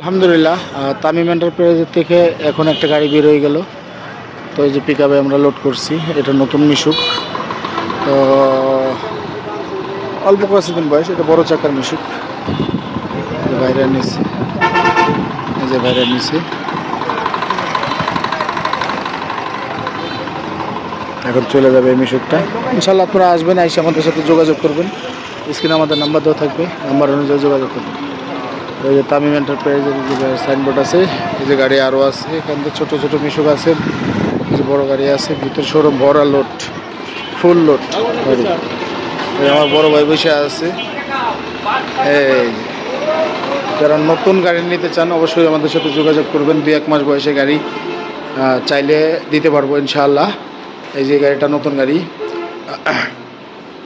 আলহামদুলিল্লাহ তামিম এন্টারপ্রাইজের থেকে এখন একটা গাড়ি বের হয়ে গেল। তো এই যে পিকআপে আমরা লোড করছি, এটা নতুন মিশুক। তো অল্প কয়েকদিন বয়স, এটা বড় চাকার মিশুক। ভাইরাল নিচ্ছে, এই যে ভাইরাল নিচ্ছে। এখন চলে যাবে এই মিশুকটা। ইনশাল্লাহ আপনারা আসবেন, এসে আমাদের সাথে যোগাযোগ করবেন। স্ক্রিনে আমাদের নাম্বার দেওয়া থাকবে, নাম্বার অনুযায়ী যোগাযোগ করবেন। এই যে তামিম এন্টারপ্রাইজের যে সাইনবোর্ড আছে, এই যে গাড়ি আরও আছে, এখান থেকে ছোটো ছোটো মিশুক আছে, এই যে বড়ো গাড়ি আছে, ভিতর শোরুম ভরা লোড, ফুল লোড গাড়ি। আমার বড় ভাই বসে আছে। এই যারা নতুন গাড়ি নিতে চান অবশ্যই আমাদের সাথে যোগাযোগ করবেন। 2-1 মাস বয়সে গাড়ি চাইলে দিতে পারবো ইনশাআল্লাহ। এই যে গাড়িটা নতুন গাড়ি,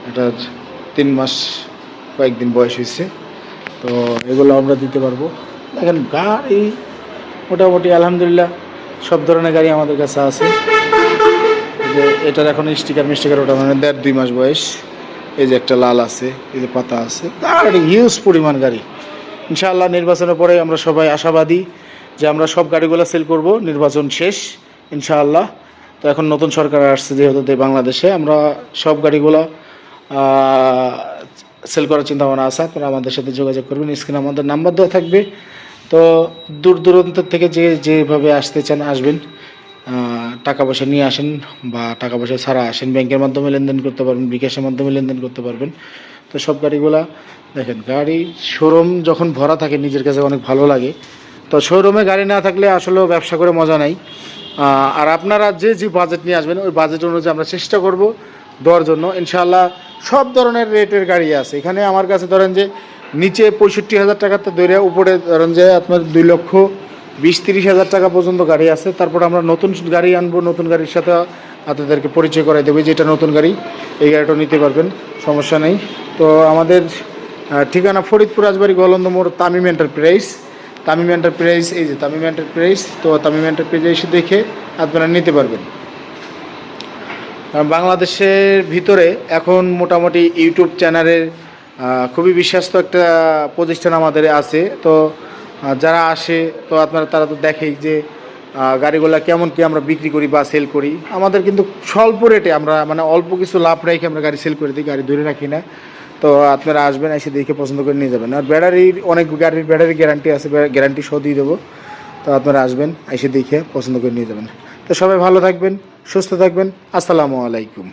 এটা 3 মাস কয়েকদিন বয়স হয়েছে। তো এগুলো আমরা দিতে পারবো। এখন গাড়ি মোটামুটি আলহামদুলিল্লাহ সব ধরনের গাড়ি আমাদের কাছে আছে। যে এটার এখন স্টিকার ওটা মানে 1.5-2 মাস বয়স। এই যে একটা লাল আছে, এই যে পাতা আছে, গাড়ি হিউজ পরিমাণ গাড়ি। ইনশাআল্লাহ নির্বাচনের পরে আমরা সবাই আশাবাদী যে আমরা সব গাড়িগুলো সেল করব। নির্বাচন শেষ ইনশাআল্লাহ। তো এখন নতুন সরকার আসছে যেহেতু বাংলাদেশে, আমরা সব গাড়িগুলো সেল করার চিন্তা ভাবনা আছে। আপনারা আমাদের সাথে যোগাযোগ করবেন, স্ক্রিনে আমাদের নাম্বার দেওয়া থাকবে। তো দূর দূরান্ত থেকে যেভাবে আসতে চান আসবেন, টাকা পয়সা নিয়ে আসেন বা টাকা পয়সা ছাড়া আসেন, ব্যাংকের মাধ্যমে লেনদেন করতে পারবেন, বিকাশের মাধ্যমে লেনদেন করতে পারবেন। তো সব গাড়িগুলা দেখেন, গাড়ি শোরুম যখন ভরা থাকে নিজের কাছে অনেক ভালো লাগে। তো শোরুমে গাড়ি না থাকলে আসলেও ব্যবসা করে মজা নাই। আর আপনারা যে বাজেট নিয়ে আসবেন ওই বাজেট অনুযায়ী আমরা চেষ্টা করব দেওয়ার জন্য। ইনশাআল্লাহ সব ধরনের রেটের গাড়ি আছে এখানে আমার কাছে। ধরেন যে নিচে 65,000 টাকাতে ধরে উপরে ধরেন যে আপনার 2,20,000-30,000 টাকা পর্যন্ত গাড়ি আছে। তারপর আমরা নতুন গাড়ি আনবো, নতুন গাড়ির সাথে আপনাদেরকে পরিচয় করাই দেবো যেটা নতুন গাড়ি, এই গাড়িটা নিতে পারবেন, সমস্যা নেই। তো আমাদের ঠিকানা ফরিদপুর রাজবাড়ী গোয়ালন্দ মোড়, তামিম এন্টারপ্রাইজ। এই যে তামিম এন্টারপ্রাইজ। তো তামিম এন্টারপ্রাইজে এসে দেখে আপনারা নিতে পারবেন। বাংলাদেশের ভিতরে এখন মোটামুটি ইউটিউব চ্যানেলের খুবই বিশ্বস্ত একটা প্রতিষ্ঠান আমাদের আছে। তো যারা আসে তো তারা তো দেখেই যে গাড়িগুলো কেমন কি আমরা বিক্রি করি বা সেল করি। আমাদের কিন্তু স্বল্প রেটে আমরা মানে অল্প কিছু লাভ রেখে আমরা গাড়ি সেল করে দিই, গাড়ি ধরে রাখি না। তো আপনারা আসবেন, এসে দেখে পছন্দ করে নিয়ে যাবেন। আর অনেক গাড়ির ব্যাটারি গ্যারান্টি আছে, গ্যারান্টি সহ দিয়ে দেবো। তো আপনারা আসবেন, এসে দেখে পছন্দ করে নিয়ে যাবেন। তো সবাই ভালো থাকবেন, সুস্থ থাকবেন। আসসালামু আলাইকুম।